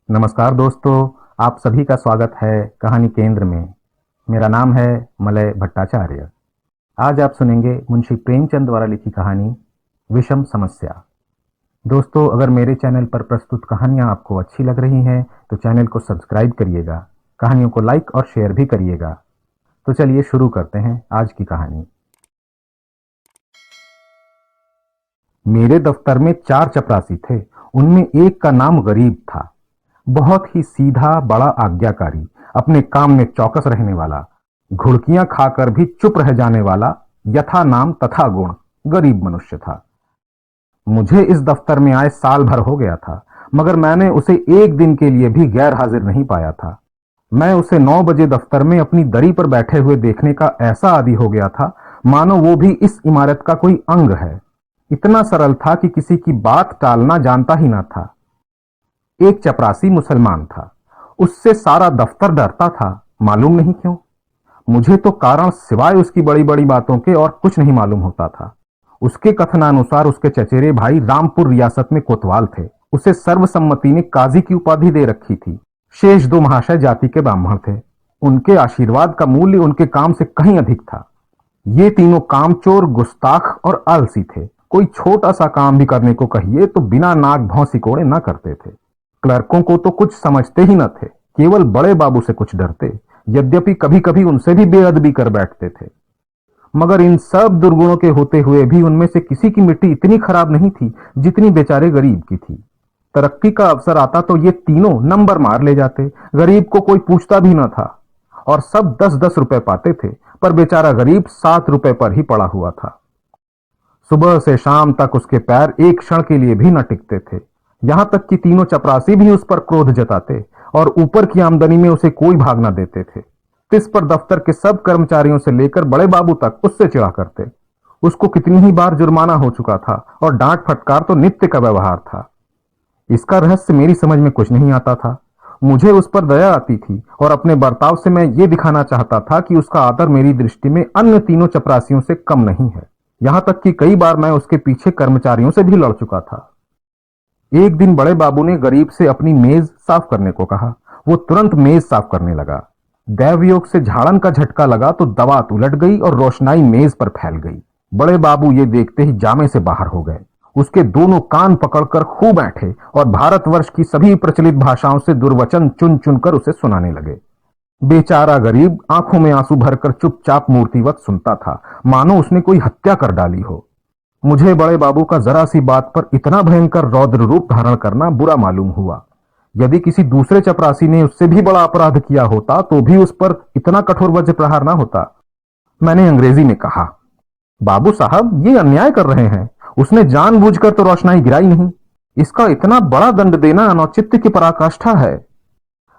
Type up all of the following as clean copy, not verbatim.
नमस्कार दोस्तों, आप सभी का स्वागत है कहानी केंद्र में। मेरा नाम है मलय भट्टाचार्य। आज आप सुनेंगे मुंशी प्रेमचंद द्वारा लिखी कहानी विषम समस्या। दोस्तों, अगर मेरे चैनल पर प्रस्तुत कहानियां आपको अच्छी लग रही हैं तो चैनल को सब्सक्राइब करिएगा, कहानियों को लाइक और शेयर भी करिएगा। तो चलिए शुरू करते हैं आज की कहानी। मेरे दफ्तर में 4 चपरासी थे। उनमें एक का नाम गरीब था। बहुत ही सीधा, बड़ा आज्ञाकारी, अपने काम में चौकस रहने वाला, घुड़कियां खाकर भी चुप रह जाने वाला, यथा नाम तथा गुण गरीब मनुष्य था। मुझे इस दफ्तर में आए साल भर हो गया था, मगर मैंने उसे एक दिन के लिए भी गैर हाजिर नहीं पाया था। मैं उसे 9 बजे दफ्तर में अपनी दरी पर बैठे हुए देखने का ऐसा आदी हो गया था मानो वो भी इस इमारत का कोई अंग है। इतना सरल था कि किसी की बात टालना जानता ही ना था। एक चपरासी मुसलमान था। उससे सारा दफ्तर डरता था, मालूम नहीं क्यों। मुझे तो कारण सिवाय उसकी बड़ी बड़ी बातों के और कुछ नहीं मालूम होता था। उसके कथनानुसार उसके चचेरे भाई रामपुर रियासत में कोतवाल थे। उसे सर्वसम्मति ने काजी की उपाधि दे रखी थी। शेष 2 महाशय जाति के ब्राह्मण थे। उनके आशीर्वाद का मूल्य उनके काम से कहीं अधिक था। ये तीनों कामचोर, गुस्ताख और आलसी थे। कोई छोटा सा काम भी करने को कहिए तो बिना नाक भौं सिकोड़े न करते थे। क्लर्कों को तो कुछ समझते ही न थे, केवल बड़े बाबू से कुछ डरते, यद्यपि कभी कभी उनसे भी बेअदबी कर बैठते थे। मगर इन सब दुर्गुणों के होते हुए भी उनमें से किसी की मिट्टी इतनी खराब नहीं थी जितनी बेचारे गरीब की थी। तरक्की का अवसर आता तो ये तीनों नंबर मार ले जाते। गरीब को कोई पूछता भी न था और सब 10-10 रुपए पाते थे, पर बेचारा गरीब 7 रुपए पर ही पड़ा हुआ था। सुबह से शाम तक उसके पैर एक क्षण के लिए भी न टिकते थे। यहां तक कि तीनों चपरासी भी उस पर क्रोध जताते और ऊपर की आमदनी में उसे कोई भाग न देते थे। इस पर दफ्तर के सब कर्मचारियों से लेकर बड़े बाबू तक उससे चिढ़ा करते। उसको कितनी ही बार जुर्माना हो चुका था और डांट फटकार तो नित्य का व्यवहार था। इसका रहस्य मेरी समझ में कुछ नहीं आता था। मुझे उस पर दया आती थी और अपने बर्ताव से मैं ये दिखाना चाहता था कि उसका आदर मेरी दृष्टि में अन्य तीनों चपरासियों से कम नहीं है। यहां तक कि कई बार मैं उसके पीछे कर्मचारियों से भी लड़ चुका था। एक दिन बड़े बाबू ने गरीब से अपनी मेज साफ करने को कहा। वो तुरंत मेज साफ करने लगा। दैवयोग से झाड़न का झटका लगा तो दवात उलट गई और रोशनाई मेज पर फैल गई। बड़े बाबू ये देखते ही जामे से बाहर हो गए। उसके दोनों कान पकड़कर खूब बैठे और भारतवर्ष की सभी प्रचलित भाषाओं से दुर्वचन चुन चुनकर उसे सुनाने लगे। बेचारा गरीब आंखों में आंसू भरकर चुपचाप मूर्तिवत सुनता था, मानो उसने कोई हत्या कर डाली हो। मुझे बड़े बाबू का जरा सी बात पर इतना भयंकर रौद्र रूप धारण करना बुरा मालूम हुआ। यदि किसी दूसरे चपरासी ने उससे भी बड़ा अपराध किया होता तो भी उस पर इतना कठोर वज्र प्रहार ना होता। मैंने अंग्रेजी में कहा, बाबू साहब ये अन्याय कर रहे हैं। उसने जानबूझकर तो रोशनाई गिराई नहीं। इसका इतना बड़ा दंड देना अनौचित्य की पराकाष्ठा है।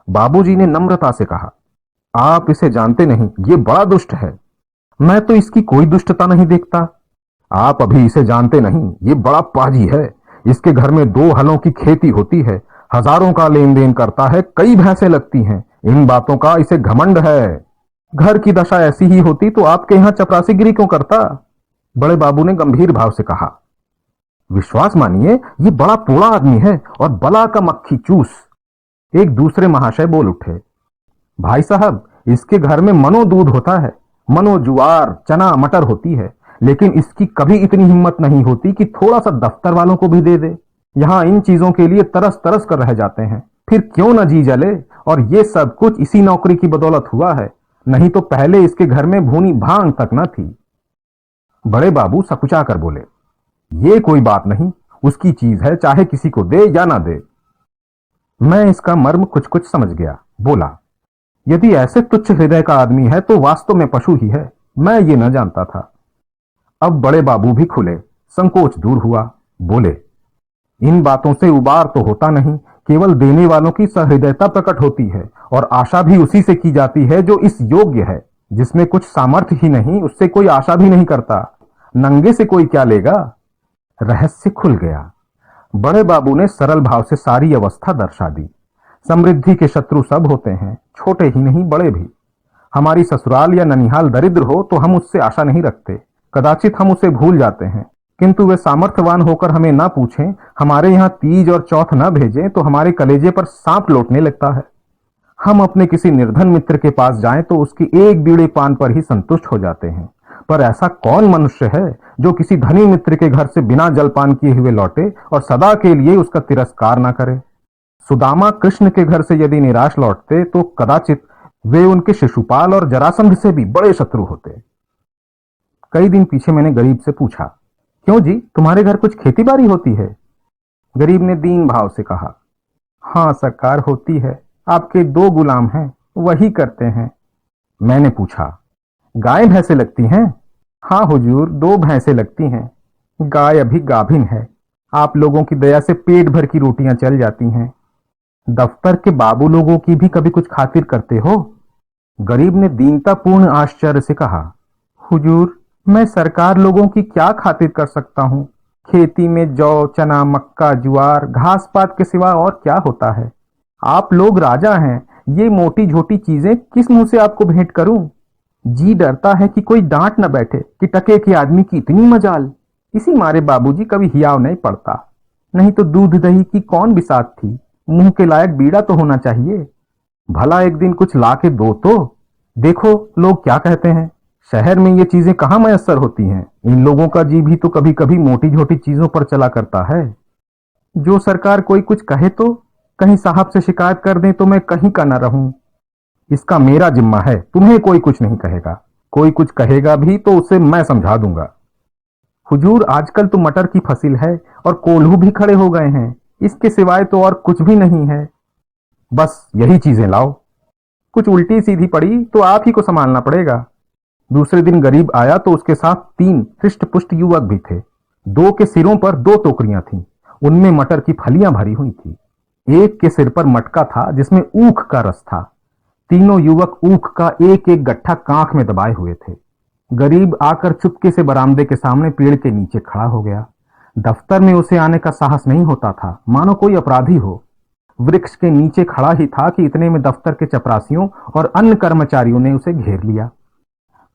बाबूजी ने नम्रता से कहा, आप इसे जानते नहीं, ये बड़ा दुष्ट है। मैं तो इसकी कोई दुष्टता नहीं देखता। आप अभी इसे जानते नहीं, ये बड़ा पाजी है। इसके घर में 2 हलों की खेती होती है, हजारों का लेन देन करता है, कई भैंसें लगती हैं। इन बातों का इसे घमंड है। घर की दशा ऐसी ही होती तो आपके यहां चपरासीगिरी क्यों करता? बड़े बाबू ने गंभीर भाव से कहा, विश्वास मानिए ये बड़ा पोड़ा आदमी है और बला का मक्खी चूस। एक दूसरे महाशय बोल उठे, भाई साहब इसके घर में मनो दूध होता है, मनो जुआर, चना, मटर होती है, लेकिन इसकी कभी इतनी हिम्मत नहीं होती कि थोड़ा सा दफ्तर वालों को भी दे दे। यहां इन चीजों के लिए तरस तरस कर रह जाते हैं, फिर क्यों न जी जले। और ये सब कुछ इसी नौकरी की बदौलत हुआ है, नहीं तो पहले इसके घर में भूनी भांग तक न थी। बड़े बाबू सकुचा कर बोले, ये कोई बात नहीं, उसकी चीज है, चाहे किसी को दे या ना दे। मैं इसका मर्म कुछ कुछ समझ गया। बोला, यदि ऐसे तुच्छ हृदय का आदमी है तो वास्तव में पशु ही है। मैं ये न जानता था। अब बड़े बाबू भी खुले, संकोच दूर हुआ। बोले, इन बातों से उबार तो होता नहीं, केवल देने वालों की सहृदयता प्रकट होती है और आशा भी उसी से की जाती है जो इस योग्य है। जिसमें कुछ सामर्थ्य ही नहीं उससे कोई आशा भी नहीं करता। नंगे से कोई क्या लेगा। रहस्य खुल गया। बड़े बाबू ने सरल भाव से सारी अवस्था दर्शा दी। समृद्धि के शत्रु सब होते हैं, छोटे ही नहीं बड़े भी। हमारी ससुराल या ननिहाल दरिद्र हो तो हम उससे आशा नहीं रखते, कदाचित हम उसे भूल जाते हैं, किंतु वे सामर्थ्यवान होकर हमें ना पूछें, हमारे यहाँ तीज और चौथ ना भेजें तो हमारे कलेजे पर सांप लौटने लगता है। हम अपने किसी निर्धन मित्र के पास जाएं तो उसकी एक बीड़े पान पर ही संतुष्ट हो जाते हैं, पर ऐसा कौन मनुष्य है जो किसी धनी मित्र के घर से बिना जलपान किए हुए लौटे और सदा के लिए उसका तिरस्कार ना करे। सुदामा कृष्ण के घर से यदि निराश लौटते तो कदाचित वे उनके शिशुपाल और जरासंध से भी बड़े शत्रु होते। कई दिन पीछे मैंने गरीब से पूछा, क्यों जी, तुम्हारे घर कुछ खेती बाड़ी होती है? गरीब ने दीन भाव से कहा, हाँ सरकार होती है, आपके 2 गुलाम हैं, वही करते हैं। मैंने पूछा, गाय भैंसे लगती हैं? हाँ हुजूर, 2 भैंसे लगती हैं। गाय अभी गाभिन है, आप लोगों की दया से पेट भर की रोटियां चल जाती हैं। दफ्तर के बाबू लोगों की भी कभी कुछ खातिर करते हो? गरीब ने दीनतापूर्ण आश्चर्य से कहा, हुजूर, मैं सरकार लोगों की क्या खातिर कर सकता हूं? खेती में जौ, चना, मक्का, ज्वार, घास पात के सिवा और क्या होता है? आप लोग राजा हैं, ये मोटी झोटी चीजें किस मुंह से आपको भेंट करूं? जी डरता है कि कोई डांट न बैठे कि टके के आदमी की इतनी मजाल। इसी मारे बाबूजी कभी हियाव नहीं पड़ता, नहीं तो दूध दही की कौन बिसात थी, मुंह के लायक बीड़ा तो होना चाहिए। भला एक दिन कुछ ला के दो तो। देखो लोग क्या कहते हैं, शहर में ये चीजें कहां मयस्सर होती हैं। इन लोगों का जी भी तो कभी कभी मोटी झोटी चीजों पर चला करता है। जो सरकार कोई कुछ कहे तो, कहीं साहब से शिकायत कर दें तो मैं कहीं का न रहूं। इसका मेरा जिम्मा है, तुम्हें कोई कुछ नहीं कहेगा। कोई कुछ कहेगा भी तो उसे मैं समझा दूंगा। हुजूर, आजकल तो मटर की फसल है और कोल्हू भी खड़े हो गए हैं, इसके सिवाय तो और कुछ भी नहीं है। बस यही चीजें लाओ। कुछ उल्टी सीधी पड़ी तो आप ही को संभालना पड़ेगा। दूसरे दिन गरीब आया तो उसके साथ 3 हृष्ट पुष्ट युवक भी थे। 2 के सिरों पर 2 टोकरियां थीं, उनमें मटर की फलियां भरी हुई थी। एक के सिर पर मटका था जिसमें ऊख का रस था। तीनों युवक ऊख का एक एक गट्ठा कांख में दबाए हुए थे। गरीब आकर चुपके से बरामदे के सामने पेड़ के नीचे खड़ा हो गया। दफ्तर में उसे आने का साहस नहीं होता था, मानो कोई अपराधी हो। वृक्ष के नीचे खड़ा ही था कि इतने में दफ्तर के चपरासियों और अन्य कर्मचारियों ने उसे घेर लिया।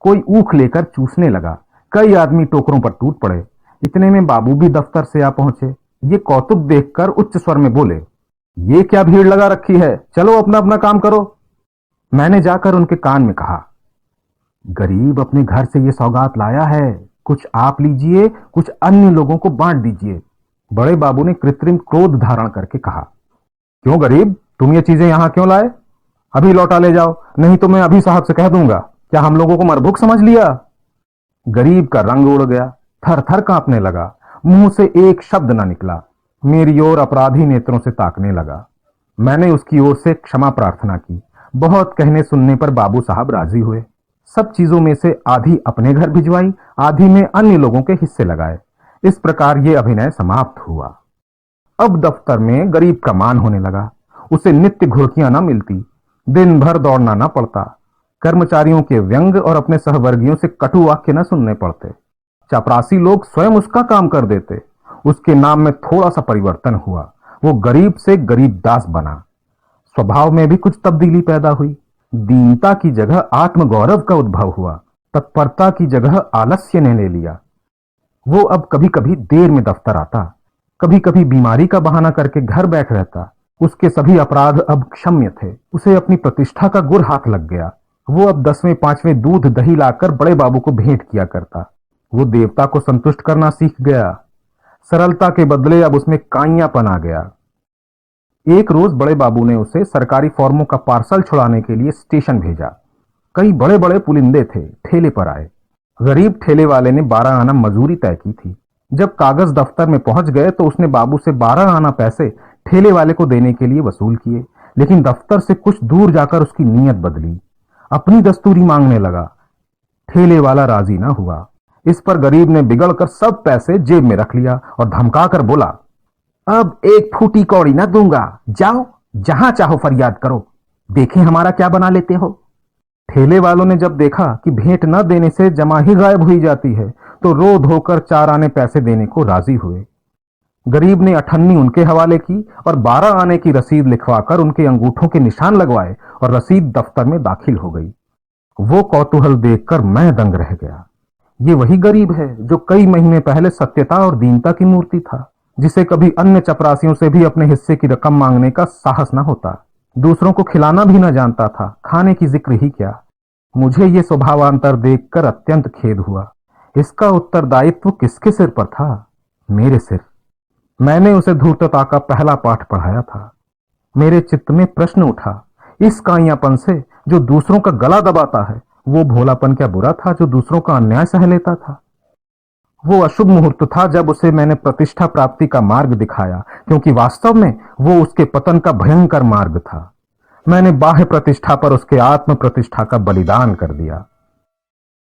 कोई ऊख लेकर चूसने लगा। कई आदमी टोकरों पर टूट पड़े। इतने में बाबू भी दफ्तर से आ पहुंचे। ये कौतुक देखकर उच्च स्वर में बोले, ये क्या भीड़ लगा रखी है, चलो अपना अपना काम करो। मैंने जाकर उनके कान में कहा, गरीब अपने घर से ये सौगात लाया है, कुछ आप लीजिए, कुछ अन्य लोगों को बांट दीजिए। बड़े बाबू ने कृत्रिम क्रोध धारण करके कहा, क्यों गरीब, तुम ये चीजें यहां क्यों लाए? अभी लौटा ले जाओ, नहीं तो मैं अभी साहब से कह दूंगा। क्या हम लोगों को मरभुक समझ लिया? गरीब का रंग उड़ गया, थर थर कांपने लगा, मुंह से एक शब्द ना निकला। मेरी ओर अपराधी नेत्रों से ताकने लगा। मैंने उसकी ओर से क्षमा प्रार्थना की। बहुत कहने सुनने पर बाबू साहब राजी हुए। सब चीजों में से आधी अपने घर भिजवाई, आधी में अन्य लोगों के हिस्से लगाए। इस प्रकार यह अभिनय समाप्त हुआ। अब दफ्तर में गरीब का मान होने लगा। उसे नित्य घुड़कियां ना मिलती, दिन भर दौड़ना ना पड़ता, कर्मचारियों के व्यंग और अपने सहवर्गियों से कटु वाक्य न सुनने पड़ते। चपरासी लोग स्वयं उसका काम कर देते। उसके नाम में थोड़ा सा परिवर्तन हुआ, वो गरीब से गरीब दास बना। स्वभाव में भी कुछ तब्दीली पैदा हुई। दीनता की जगह आत्मगौरव का उद्भव हुआ। तत्परता की जगह आलस्य ने ले लिया। वो अब कभी कभी देर में दफ्तर आता, कभी कभी बीमारी का बहाना करके घर बैठ रहता। उसके सभी अपराध अब क्षम्य थे। उसे अपनी प्रतिष्ठा का गुर हाथ लग गया। वो अब 10वें 5वें दूध दही लाकर बड़े बाबू को भेंट किया करता। वो देवता को संतुष्ट करना सीख गया। सरलता के बदले अब उसमें काइयापन आ गया। एक रोज बड़े बाबू ने उसे सरकारी फॉर्मों का पार्सल छुड़ाने के लिए स्टेशन भेजा। कई बड़े बड़े पुलिंदे थे, ठेले पर आए। गरीब ठेले वाले ने 12 आना मजूरी तय की थी। जब कागज दफ्तर में पहुंच गए तो उसने बाबू से 12 आना पैसे ठेले वाले को देने के लिए वसूल किए, लेकिन दफ्तर से कुछ दूर जाकर उसकी नीयत बदली, अपनी दस्तूरी मांगने लगा। ठेले वाला राजी ना हुआ। इस पर गरीब ने बिगड़कर सब पैसे जेब में रख लिया और धमकाकर बोला, अब एक फूटी कौड़ी ना दूंगा, जाओ जहां चाहो फरियाद करो, देखें हमारा क्या बना लेते हो। ठेले वालों ने जब देखा कि भेंट न देने से जमा ही गायब हुई जाती है तो रो धोकर 4 आने पैसे देने को राजी हुए। गरीब ने 98 उनके हवाले की और 12 आने की रसीद लिखवाकर उनके अंगूठों के निशान लगवाए और रसीद दफ्तर में दाखिल हो गई। वो कौतूहल देखकर मैं दंग रह गया। ये वही गरीब है जो कई महीने पहले सत्यता और दीनता की मूर्ति था, जिसे कभी अन्य चपरासियों से भी अपने हिस्से की रकम मांगने का साहस न होता, दूसरों को खिलाना भी न जानता था, खाने की जिक्र ही क्या। मुझे ये स्वभावांतर देखकर अत्यंत खेद हुआ। इसका उत्तरदायित्व किसके सिर पर था? मेरे सिर। मैंने उसे धूर्तता का पहला पाठ पढ़ाया था। मेरे चित्त में प्रश्न उठा, इस काइयापन से जो दूसरों का गला दबाता है, वो भोलापन क्या बुरा था जो दूसरों का अन्याय सह लेता था? वो अशुभ मुहूर्त था जब उसे मैंने प्रतिष्ठा प्राप्ति का मार्ग दिखाया, क्योंकि वास्तव में वो उसके पतन का भयंकर मार्ग था। मैंने बाह्य प्रतिष्ठा पर उसके आत्म प्रतिष्ठा का बलिदान कर दिया।